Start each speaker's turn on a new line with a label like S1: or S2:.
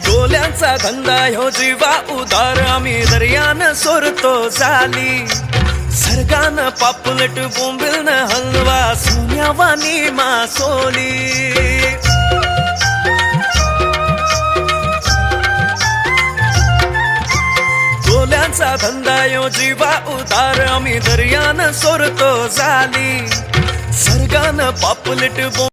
S1: डोल्यांचा धंदा ह्यो जीवा उदार आम्ही दर्यान सोरतो झाली सरगान पापलट बोंबिलन हलवा सोन्यावानी मासोली डोल्यांचा धंदा ह्यो जीवा उदार आम्ही दर्यान सोरतो झाली सरगान पापलट